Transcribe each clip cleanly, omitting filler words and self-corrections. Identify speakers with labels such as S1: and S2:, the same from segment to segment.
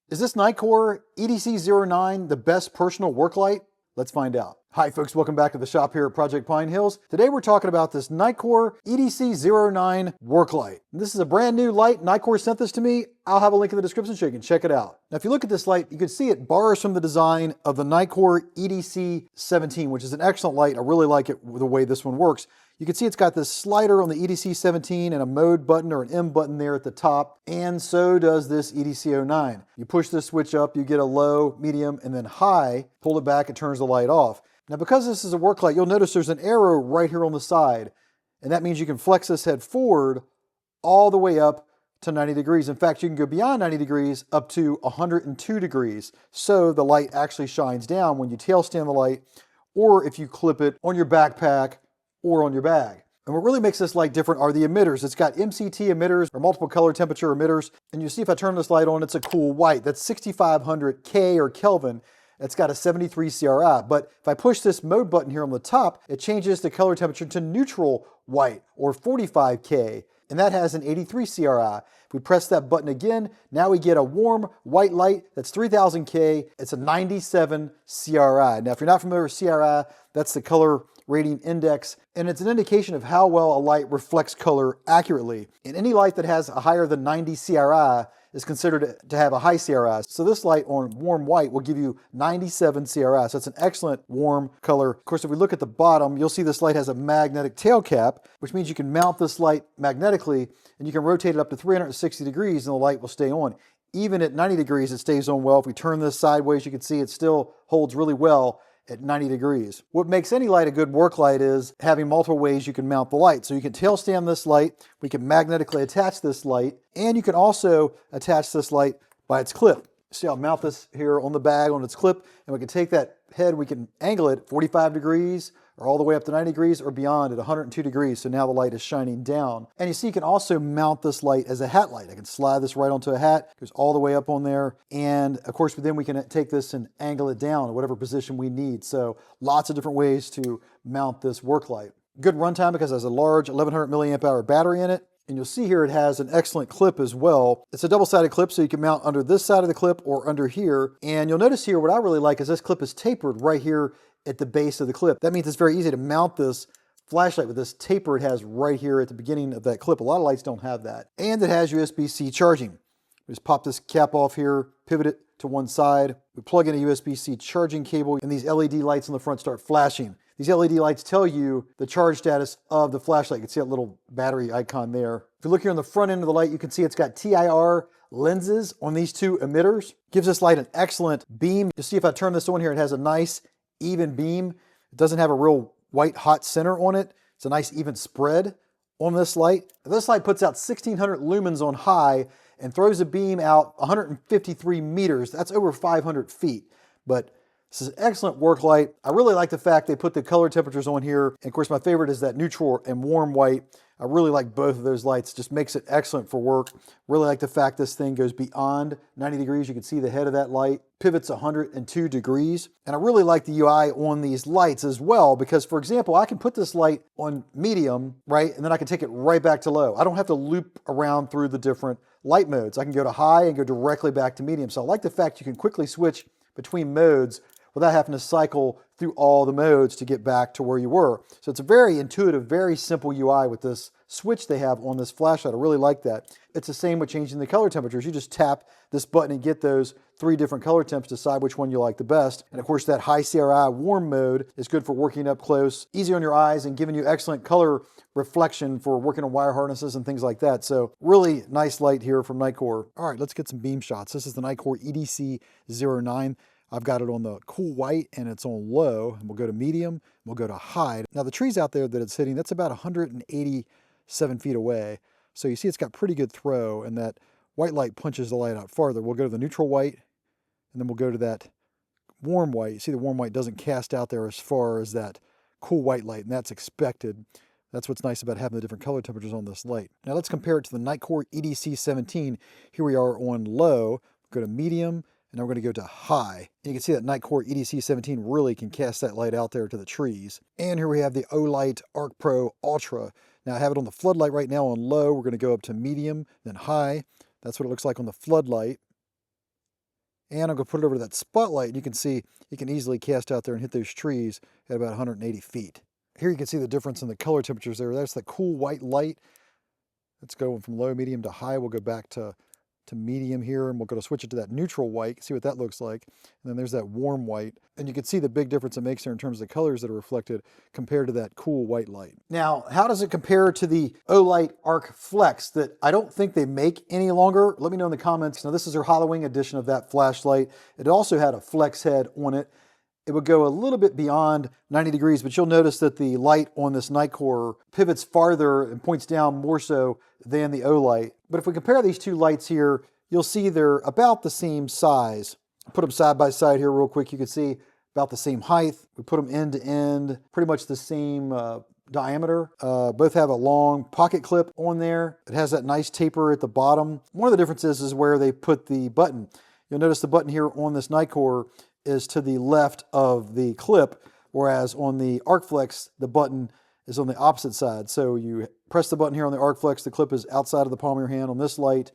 S1: Is this Nitecore EDC09 the best personal work light? Let's find out. Hi folks, welcome back to the shop here at Project Pine Hills. Today we're talking about this Nitecore EDC09 work light. This is a brand new light. Nitecore sent this to me. I'll have a link in the description so you can check it out. Now if you look at this light, you can see it borrows from the design of the Nitecore EDC17, which is an excellent light. I really like it the way this one works. You can see it's got this slider on the EDC17 and a mode button or an M button there at the top, and so does this EDC09. You push this switch up, you get a low, medium, and then high. Pull it back, it turns the light off. Now because this is a work light, you'll notice there's an arrow right here on the side, and that means you can flex this head forward all the way up to 90 degrees. In fact, you can go beyond 90 degrees up to 102 degrees. So the light actually shines down when you tail stand the light, or if you clip it on your backpack or on your bag. And what really makes this light different are the emitters. It's got MCT emitters, or multiple color temperature emitters. And you see if I turn this light on, it's a cool white. That's 6500 K or Kelvin. It's got a 73 CRI. But if I push this mode button here on the top, it changes the color temperature to neutral white or 45 K. And that has an 83 CRI. If we press that button again, now we get a warm white light that's 3000 K. It's a 97 CRI. Now, if you're not familiar with CRI, that's the color rating index, and it's an indication of how well a light reflects color accurately. And any light that has a higher than 90 CRI is considered to have a high CRI. So this light on warm white will give you 97 CRI. So it's an excellent warm color. Of course, if we look at the bottom, you'll see this light has a magnetic tail cap, which means you can mount this light magnetically and you can rotate it up to 360 degrees and the light will stay on. Even at 90 degrees, it stays on well. If we turn this sideways, you can see it still holds really well at 90 degrees. What makes any light a good work light is having multiple ways you can mount the light. So you can tail stand this light, we can magnetically attach this light, and you can also attach this light by its clip. See, I'll mount this here on the bag on its clip, and we can take that head, we can angle it 45 degrees, or all the way up to 90 degrees, or beyond at 102 degrees, so now the light is shining down. And you see you can also mount this light as a hat light. I can slide this right onto a hat, goes all the way up on there, and of course then we can take this and angle it down, whatever position we need. So lots of different ways to mount this work light. Good runtime because it has a large 1100 milliamp hour battery in it. And you'll see here it has an excellent clip as well. It's a double-sided clip, so you can mount under this side of the clip or under here. And you'll notice here, what I really like is this clip is tapered right here at the base of the clip. That means it's very easy to mount this flashlight with this taper it has right here at the beginning of that clip. A lot of lights don't have that. And it has USB-C charging. We just pop this cap off here, pivot it to one side. We plug in a USB-C charging cable, and these LED lights on the front start flashing. These LED lights tell you the charge status of the flashlight. You can see that little battery icon there. If you look here on the front end of the light, you can see it's got TIR lenses on these two emitters. Gives this light an excellent beam. You see if I turn this on here, it has a nice even beam. It doesn't have a real white hot center on it. It's a nice even spread on this light. This light puts out 1600 lumens on high and throws a beam out 153 meters. That's over 500 feet. But this is an excellent work light. I really like the fact they put the color temperatures on here. And of course, my favorite is that neutral and warm white. I really like both of those lights. Just makes it excellent for work. Really like the fact this thing goes beyond 90 degrees. You can see the head of that light. Pivots 102 degrees. And I really like the UI on these lights as well, because for example, I can put this light on medium, right? And then I can take it right back to low. I don't have to loop around through the different light modes. I can go to high and go directly back to medium. So I like the fact you can quickly switch between modes without having to cycle through all the modes to get back to where you were. So it's a very intuitive, very simple UI with this switch they have on this flashlight. I really like that. It's the same with changing the color temperatures. You just tap this button and get those 3 different color temps, decide which one you like the best. And of course that high CRI warm mode is good for working up close, easy on your eyes, and giving you excellent color reflection for working on wire harnesses and things like that. So really nice light here from Nitecore. All right, let's get some beam shots. This is the Nitecore EDC09. I've got it on the cool white and it's on low, and we'll go to medium, we'll go to high. Now the trees out there that it's hitting, that's about 187 feet away. So you see it's got pretty good throw, and that white light punches the light out farther. We'll go to the neutral white, and then we'll go to that warm white. You see the warm white doesn't cast out there as far as that cool white light, and that's expected. That's what's nice about having the different color temperatures on this light. Now let's compare it to the Nitecore EDC17. Here we are on low, go to medium, and now we're going to go to high. And you can see that Nitecore EDC17 really can cast that light out there to the trees. And here we have the Olight ArkPro Ultra. Now I have it on the floodlight right now on low. We're going to go up to medium, then high. That's what it looks like on the floodlight. And I'm going to put it over to that spotlight, and you can see you can easily cast out there and hit those trees at about 180 feet. Here you can see the difference in the color temperatures there. That's the cool white light. Let's go from low, medium to high. We'll go back to medium here, and we're going to switch it to that neutral white, see what that looks like. And then there's that warm white. And you can see the big difference it makes there in terms of the colors that are reflected compared to that cool white light. Now, how does it compare to the Olight Arkflex that I don't think they make any longer? Let me know in the comments. Now, this is their Halloween edition of that flashlight. It also had a flex head on it. It would go a little bit beyond 90 degrees, but you'll notice that the light on this Nitecore pivots farther and points down more so than the Olight. But if we compare these two lights here, you'll see they're about the same size. Put them side by side here real quick. You can see about the same height. We put them end to end, pretty much the same diameter. Both have a long pocket clip on there. It has that nice taper at the bottom. One of the differences is where they put the button. You'll notice the button here on this Nitecore is to the left of the clip, whereas on the Arkflex, the button is on the opposite side. So you press the button here on the Arkflex, the clip is outside of the palm of your hand. On this light,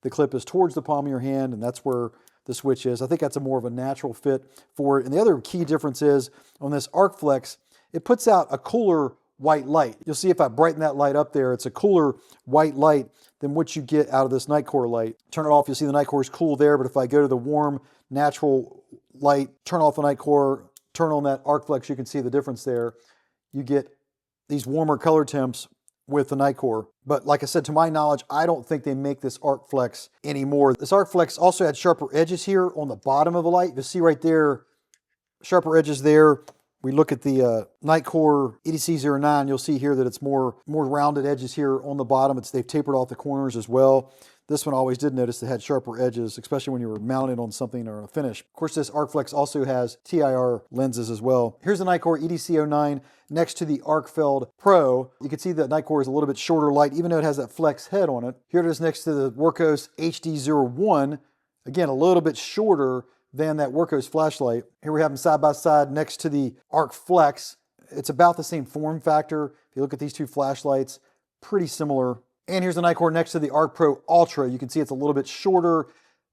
S1: the clip is towards the palm of your hand, and that's where the switch is. I think that's a more of a natural fit for it. And the other key difference is on this Arkflex, it puts out a cooler white light. You'll see if I brighten that light up there, it's a cooler white light than what you get out of this Nitecore light. Turn it off, you'll see the Nitecore is cool there, but if I go to the warm, natural light, turn off the Nitecore, turn on that Arkflex, you can see the difference there. You get these warmer color temps with the Nitecore. But like I said, to my knowledge, I don't think they make this Arkflex anymore. This Arkflex also had sharper edges here on the bottom of the light. You'll see right there, sharper edges there. We look at the Nitecore EDC09, you'll see here that it's more rounded edges here on the bottom. They've tapered off the corners as well. This one I always did notice it had sharper edges, especially when you were mounting on something or a finish. Of course, this Arkflex also has TIR lenses as well. Here's the Nitecore EDC09 next to the Arkfeld Pro. You can see that Nitecore is a little bit shorter light, even though it has that flex head on it. Here it is next to the Workos HD01. Again, a little bit shorter than that Workos flashlight. Here we have them side by side next to the Arkflex. It's about the same form factor. If you look at these two flashlights, pretty similar. And here's the Nitecore next to the ArkPro Ultra. You can see it's a little bit shorter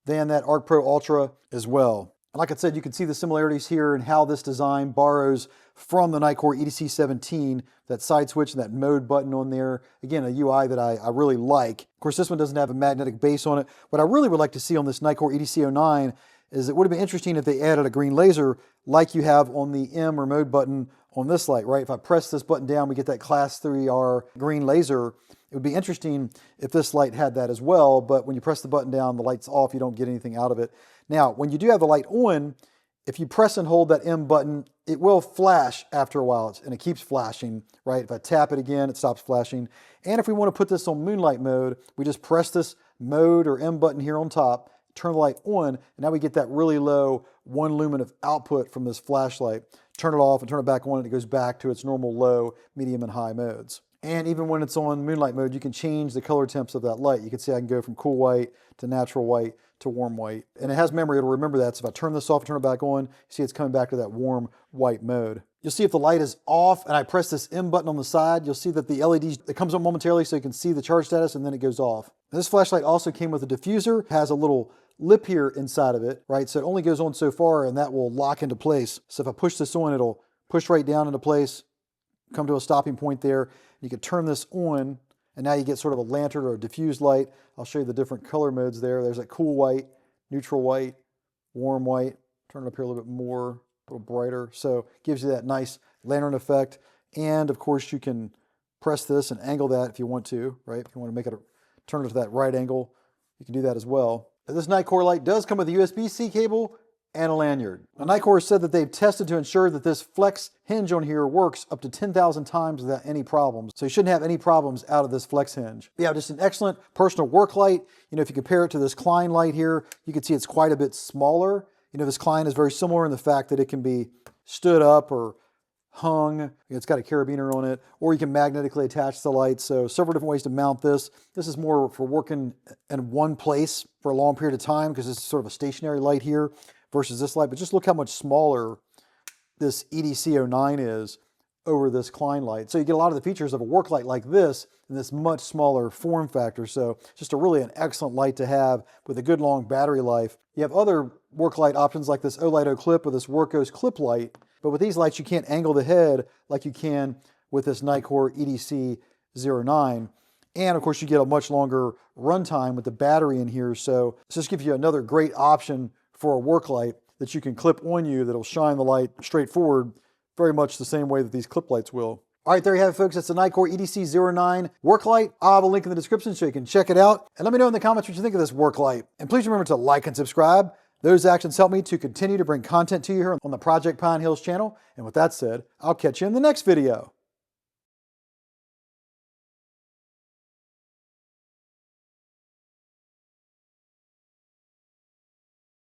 S1: than that ArkPro Ultra as well. And like I said, you can see the similarities here in how this design borrows from the Nitecore EDC17, that side switch and that mode button on there. Again, a UI that I really like. Of course, this one doesn't have a magnetic base on it. What I really would like to see on this Nitecore EDC09 is it would have been interesting if they added a green laser like you have on the M or mode button on this light, right? If I press this button down, we get that class 3R green laser. It would be interesting if this light had that as well, but when you press the button down, the light's off, you don't get anything out of it. Now, when you do have the light on, if you press and hold that M button, it will flash after a while, and it keeps flashing, right? If I tap it again, it stops flashing. And if we want to put this on moonlight mode, we just press this mode or M button here on top, turn the light on, and now we get that really low 1 lumen of output from this flashlight. Turn it off and turn it back on, and it goes back to its normal low, medium, and high modes. And even when it's on moonlight mode, you can change the color temps of that light. You can see I can go from cool white to natural white to warm white. And it has memory, it'll remember that. So if I turn this off and turn it back on, you see it's coming back to that warm white mode. You'll see if the light is off and I press this M button on the side, you'll see that the LED, it comes on momentarily so you can see the charge status and then it goes off. And this flashlight also came with a diffuser, has a little lip here inside of it, right? So it only goes on so far and that will lock into place. So if I push this on, it'll push right down into place, come to a stopping point there. You can turn this on and now you get sort of a lantern or a diffused light. I'll show you the different color modes there. There's that cool white, neutral white, warm white. Turn it up here a little bit more, a little brighter. So it gives you that nice lantern effect. And of course you can press this and angle that if you want to, right? If you want to make it turn it to that right angle, you can do that as well. This Nitecore light does come with a USB-C cable and a lanyard. Now, Nitecore said that they've tested to ensure that this flex hinge on here works up to 10,000 times without any problems. So you shouldn't have any problems out of this flex hinge. Yeah, just an excellent personal work light. You know, if you compare it to this Klein light here, you can see it's quite a bit smaller. You know, this Klein is very similar in the fact that it can be stood up or hung. It's got a carabiner on it, or you can magnetically attach the light. So several different ways to mount this. This is more for working in one place for a long period of time because it's sort of a stationary light here versus this light. But just look how much smaller this EDC09 is over this Klein light. So you get a lot of the features of a Worklight like this in this much smaller form factor. So just really an excellent light to have with a good long battery life. You have other Worklight options like this Olight clip or this Workos clip light, but with these lights you can't angle the head like you can with this Nitecore EDC09. And of course you get a much longer runtime with the battery in here. So this gives you another great option for a Worklight that you can clip on you that'll shine the light straight forward, very much the same way that these clip lights will. All right, there you have it, folks. That's the Nitecore EDC09 Worklight. I'll have a link in the description so you can check it out. And let me know in the comments what you think of this Worklight. And please remember to like and subscribe. Those actions help me to continue to bring content to you here on the Project Pine Hills channel. And with that said, I'll catch you in the next video.